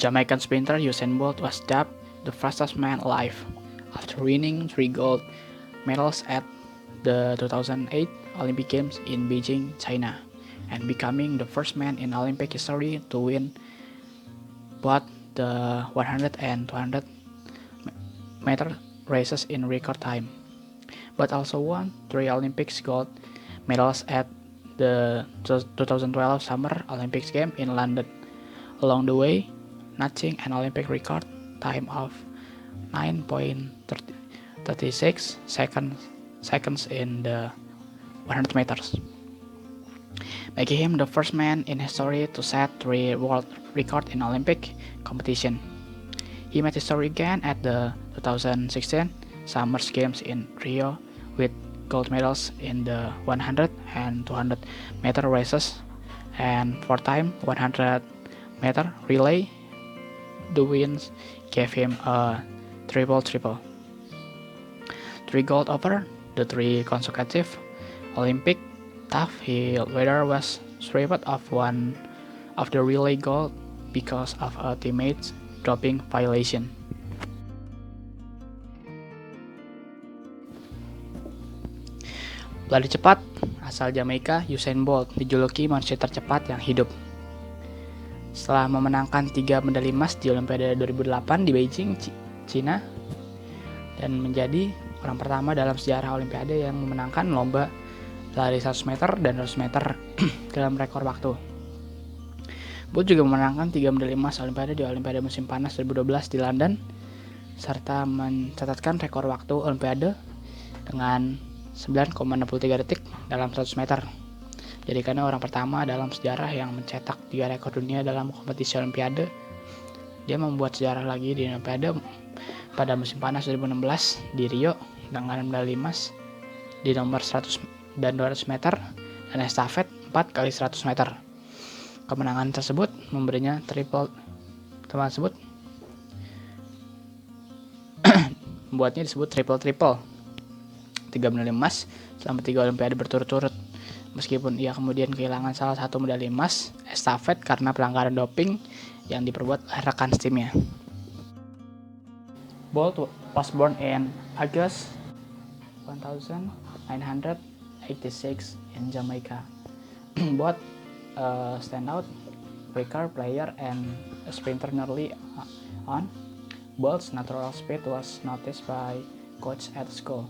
Jamaican sprinter Usain Bolt was dubbed the fastest man alive after winning 3 gold medals at the 2008 Olympic Games in Beijing, China, and becoming the first man in Olympic history to win both the 100 and 200 meter races in record time, but also won 3 Olympics gold medals at the 2012 Summer Olympics Games in London. Along the way, notching an Olympic record time of 9.36 seconds in the 100 meters, making him the first man in history to set 3 world records in Olympic competition. He made history again at the 2016 Summer Games in Rio with gold medals in the 100 and 200 meter races, and 4-time 100 meter relay. The wins gave him a triple. 3 gold over the 3 consecutive Olympic. Tough hill weather was stripped of one of the relay gold because of a teammate's doping violation. Pelari cepat asal Jamaika Usain Bolt dijuluki manusia tercepat yang hidup. Setelah memenangkan 3 medali emas di Olimpiade 2008 di Beijing, China, dan menjadi orang pertama dalam sejarah Olimpiade yang memenangkan lomba lari 100 meter dan 200 meter dalam rekor waktu. Bolt juga memenangkan 3 medali emas Olimpiade di Olimpiade musim panas 2012 di London, serta mencatatkan rekor waktu Olimpiade dengan 9,63 detik dalam 100 meter. Jadikannya orang pertama dalam sejarah yang mencetak 3 rekor dunia dalam kompetisi Olimpiade. Dia membuat sejarah lagi di Olimpiade pada musim panas 2016 di Rio dengan medali emas di nomor 100 dan 200 meter dan estafet 4 kali 100 meter. Kemenangan tersebut memberinya membuatnya disebut triple. 3 medali emas selama 3 Olimpiade berturut-turut. Meskipun ia kemudian kehilangan salah satu medali emas estafet karena pelanggaran doping yang diperbuat rekan timnya. Bolt was born in August 1986 in Jamaica. Both a standout quicker player and a sprinter early on. Bolt's natural speed was noticed by coach at school.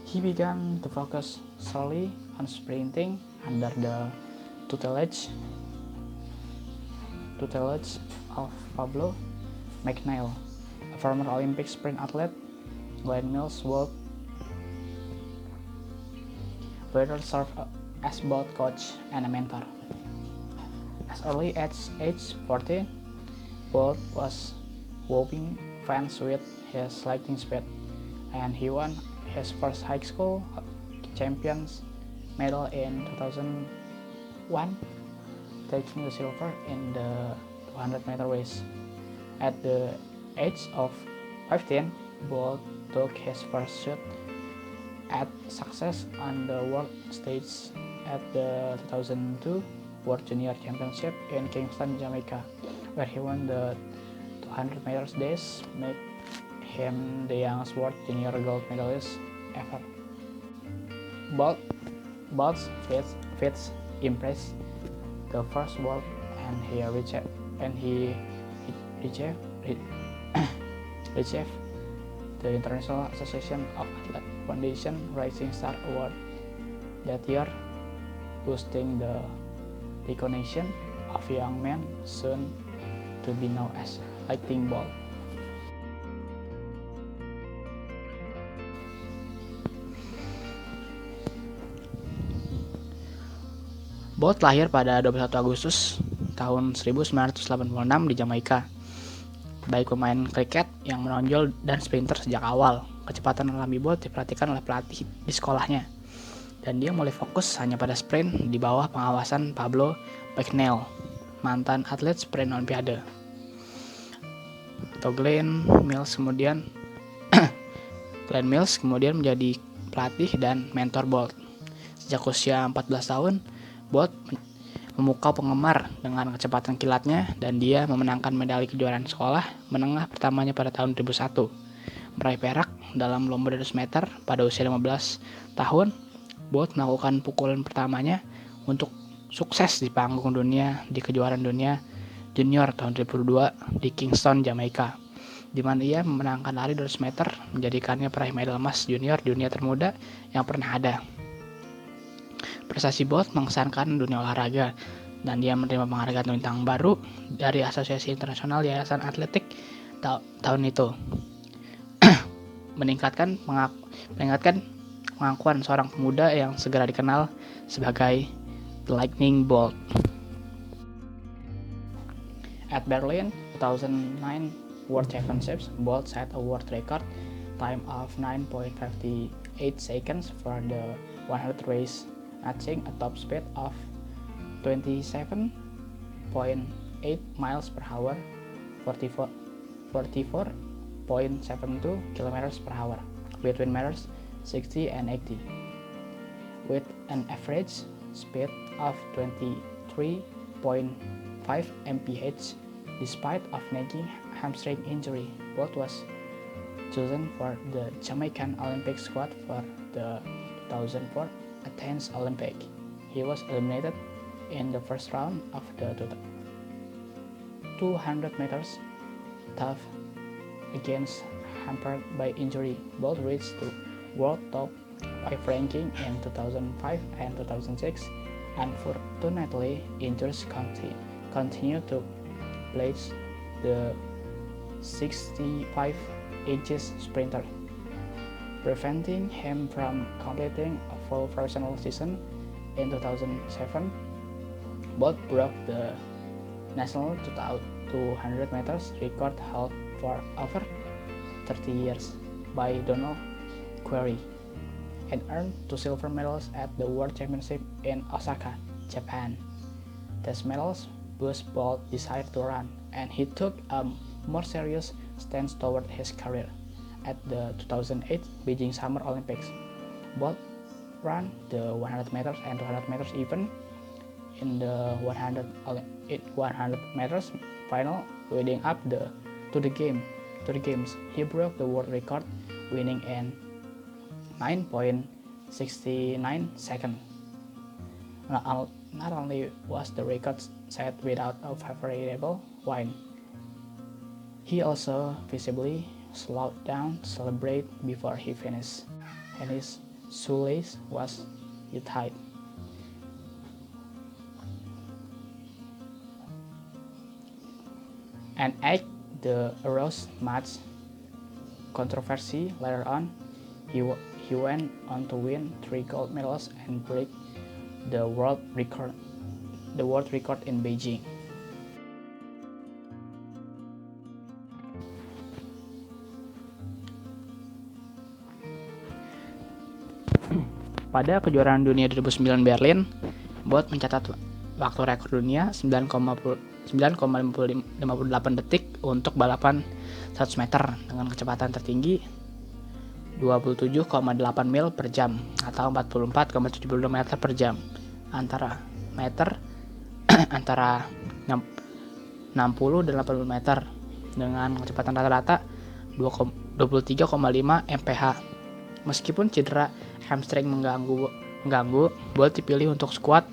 He began to focus solely on sprinting under the tutelage of Pablo McNeil, a former Olympic sprint athlete. Glenn Mills Bolt later served as both coach and a mentor. As early as age 14, Bolt was wowing fans with his lightning speed, and he won his first high school champions medal in 2001, taking the silver in the 200 meter race. At the age of 15, Bolt took his first shot at success on the world stage at the 2002 World Junior Championship in Kingston, Jamaica, where he won the 200 meters dash, making him the youngest World Junior gold medalist ever. Bolt's feats impressed the first world, and he received the International Association of Athletes Foundation Rising Star Award that year, boosting the recognition of young men soon to be known as Lightning Bolt. Bolt lahir pada 21 Agustus tahun 1986 di Jamaika. Baik pemain kriket yang menonjol dan sprinter sejak awal, kecepatan alami Bolt diperhatikan oleh pelatih di sekolahnya, dan dia mulai fokus hanya pada sprint di bawah pengawasan Pablo McNeil, mantan atlet sprint Olimpiade. Glenn Mills kemudian menjadi pelatih dan mentor Bolt. Sejak usia 14 tahun, Bolt memukau penggemar dengan kecepatan kilatnya, dan dia memenangkan medali kejuaraan sekolah menengah pertamanya pada tahun 2001. Meraih perak dalam lomba 200 meter pada usia 15 tahun, Bolt melakukan pukulan pertamanya untuk sukses di panggung dunia di kejuaraan dunia junior tahun 2002 di Kingston, Jamaika, di mana ia memenangkan lari 200 meter, menjadikannya peraih medal emas junior dunia termuda yang pernah ada. Prestasi Bolt mengesankan dunia olahraga, dan dia menerima penghargaan bintang baru dari Asosiasi Internasional Yayasan Atletik tahun itu. meningkatkan pengakuan seorang pemuda yang segera dikenal sebagai Lightning Bolt. At Berlin 2009 World Championships, Bolt set a world record time of 9.58 seconds for the 100 race, achieving a top speed of 27.8 miles per hour, 44.72 kilometers per hour, between meters 60 and 80, with an average speed of 23.5 mph. Despite of nagging hamstring injury, Bolt was chosen for the Jamaican Olympic squad for the 2004 Athens Olympic. He was eliminated in the first round of the 200 meters tough against hampered by injury. Bolt reached the world top 5 ranking in 2005 and 2006. Unfortunately, injuries continue to place the 65 inches sprinter, preventing him from completing a full professional season. In 2007, Bolt broke the national 200 meters record held for over 30 years by Donald Query, and earned 2 silver medals at the World Championship in Osaka, Japan. These medals boosted Bolt's desire to run, and he took a more serious stance toward his career. At the 2008 Beijing Summer Olympics, Bolt ran the 100 meters and 200 meters event. In the 100 meters final leading up to the games, he broke the world record, winning in 9.69 seconds. Not only was the record set without a favorable wind, he also visibly slowed down to celebrate before he finished, and his shoelace was tied. And at the arose much controversy later on, he went on to win 3 gold medals and break the world record in Beijing. Pada kejuaraan dunia 2009 Berlin, Bolt mencatat waktu rekor dunia 9,58 detik untuk balapan 100 meter dengan kecepatan tertinggi 27,8 mil per jam atau 44,72 meter per jam antara 60 dan 80 meter dengan kecepatan rata-rata 23,5 mph. Meskipun cedera hamstring mengganggu, Bolt dipilih untuk skuad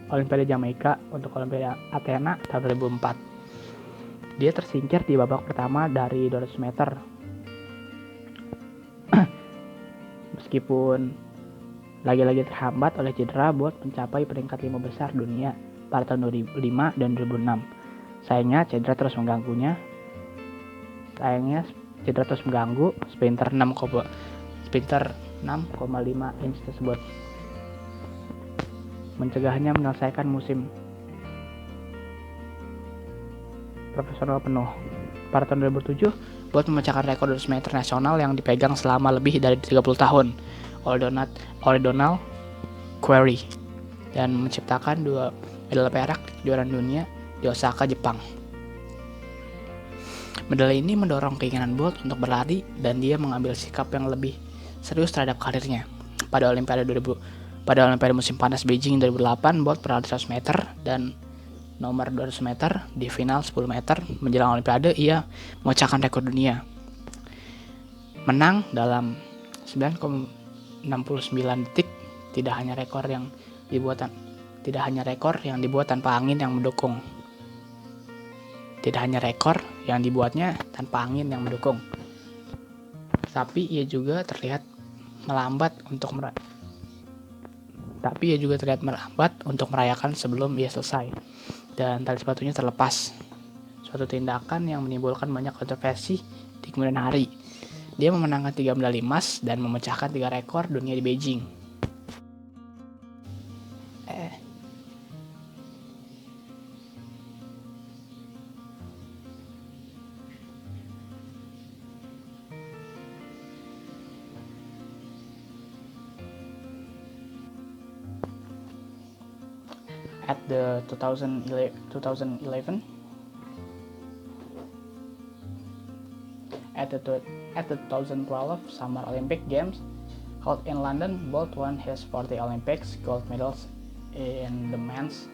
Olimpiade Jamaika untuk Olimpiade Athena tahun 2004. Dia tersingkir di babak pertama dari 200 meter. Meskipun lagi-lagi terhambat oleh cedera, Bolt mencapai peringkat 5 besar dunia pada tahun 2005 dan 2006. Sayangnya cedera terus mengganggu sprinter 6,5 inch tersebut, mencegahnya menyelesaikan musim profesional penuh. Pada tahun 2007, Bolt memecahkan rekor 200 meter nasional yang dipegang selama lebih dari 30 tahun oleh Donald Query, dan menciptakan 2 medali perak di kejuaraan dunia di Osaka, Jepang. Medali ini mendorong keinginan Bolt untuk berlari, dan dia mengambil sikap yang lebih serius terhadap karirnya. Pada Olimpiade Pada Olimpiade musim panas Beijing 2008, Bolt berlari 100 meter dan nomor 200 meter di final 10 meter. Menjelang Olimpiade, ia memecahkan rekor dunia. Menang dalam 9,69 detik. Tidak hanya rekor yang dibuat tanpa angin yang mendukung. Tapi ia juga terlihat melambat untuk merayakan sebelum ia selesai, dan tali sepatunya terlepas. Suatu tindakan yang menimbulkan banyak kontroversi di kemudian hari. Dia memenangkan 3 medali emas dan memecahkan 3 rekor dunia di Beijing. At the 2011 At the 2012 Summer Olympic Games held in London, Bolt won his 40 Olympics gold medals in the men's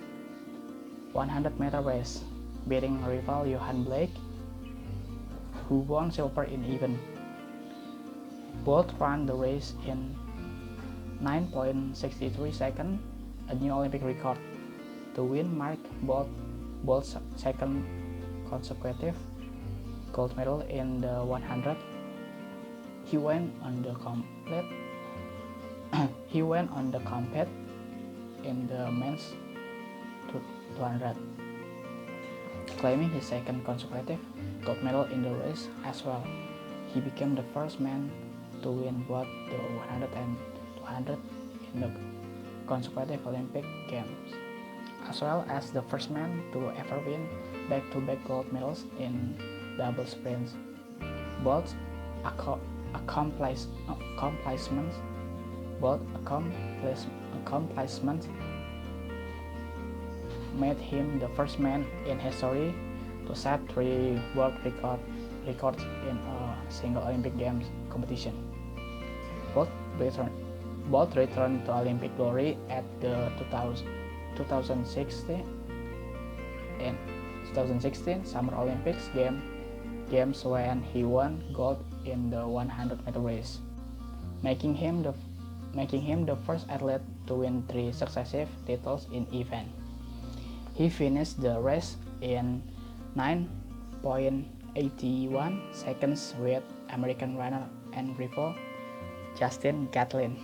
100-meter race, beating rival Johan Blake, who won silver in event. Bolt ran the race in 9.63 seconds, a new Olympic record. The win marked Bolt's second consecutive gold medal in the 100. He went on the compete in the men's 200, claiming his second consecutive gold medal in the race as well. He became the first man to win both the 100 and 200 in the consecutive Olympic Games, as well as the first man to ever win back-to-back gold medals in double sprints. Bolt's accomplishments made him the first man in history to set 3 world records in a single Olympic Games competition. Bolt returned to Olympic glory at the 2016 Summer Olympics Games when he won gold in the 100-meter race, making him the first athlete to win 3 successive titles in event. He finished the race in 9.81 seconds with American runner and rival Justin Gatlin,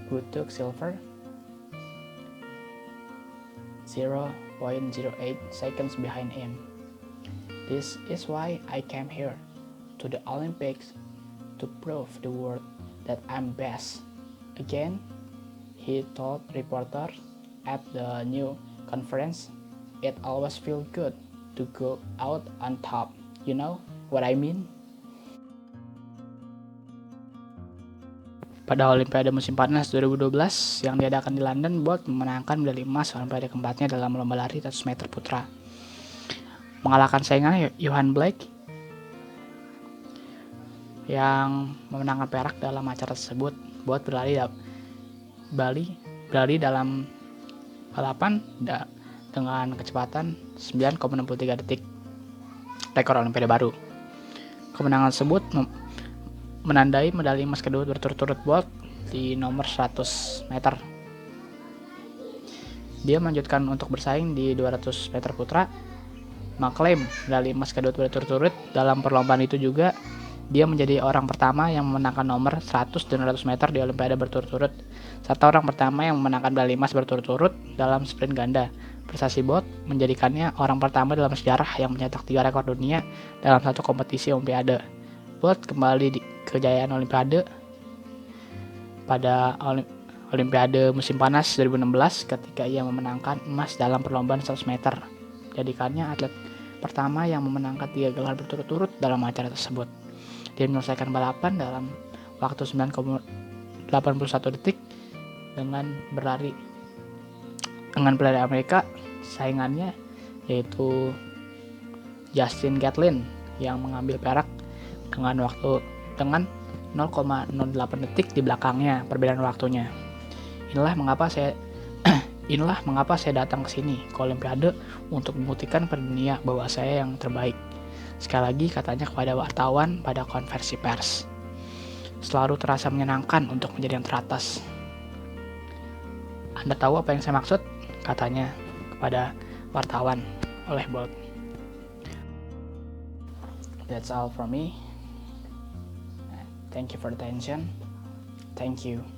who took silver 0.08 seconds behind him. This is why I came here to the Olympics, to prove the world that I'm best. Again, he told reporters at the new conference, "It always feels good to go out on top. You know what I mean?" Pada Olimpiade musim panas 2012 yang diadakan di London, Bolt memenangkan medali emas Olimpiade keempatnya dalam lomba lari 100 meter putra, mengalahkan saingan Johan Blake yang memenangkan perak dalam acara tersebut. Bolt berlari dalam balapan dengan kecepatan 9,63 detik, rekor Olimpiade baru. Kemenangan tersebut menandai medali emas kedua berturut-turut Bolt di nomor 100 meter. Dia melanjutkan untuk bersaing di 200 meter putra, mengklaim medali emas kedua berturut-turut. Dalam perlombaan itu juga dia menjadi orang pertama yang memenangkan nomor 100 dan 200 meter di Olimpiade berturut-turut, serta orang pertama yang memenangkan medali emas berturut-turut dalam sprint ganda. Prestasi Bolt menjadikannya orang pertama dalam sejarah yang mencetak 3 rekor dunia dalam satu kompetisi Olimpiade. Bolt kembali kejayaan Olimpiade pada Olimpiade musim panas 2016 ketika ia memenangkan emas dalam perlombaan 100 meter. Jadikannya atlet pertama yang memenangkan 3 gelar berturut-turut dalam acara tersebut. Dia menyelesaikan balapan dalam waktu 9,81 detik dengan pelari Amerika saingannya, yaitu Justin Gatlin yang mengambil perak dengan 0,08 detik di belakangnya perbedaan waktunya. Inilah mengapa saya datang ke sini ke Olimpiade untuk membuktikan pada dunia bahwa saya yang terbaik. Sekali lagi katanya kepada wartawan pada konversi pers. Selalu terasa menyenangkan untuk menjadi yang teratas. Anda tahu apa yang saya maksud? Katanya kepada wartawan oleh Bolt. That's all from me. Thank you for the attention. Thank you.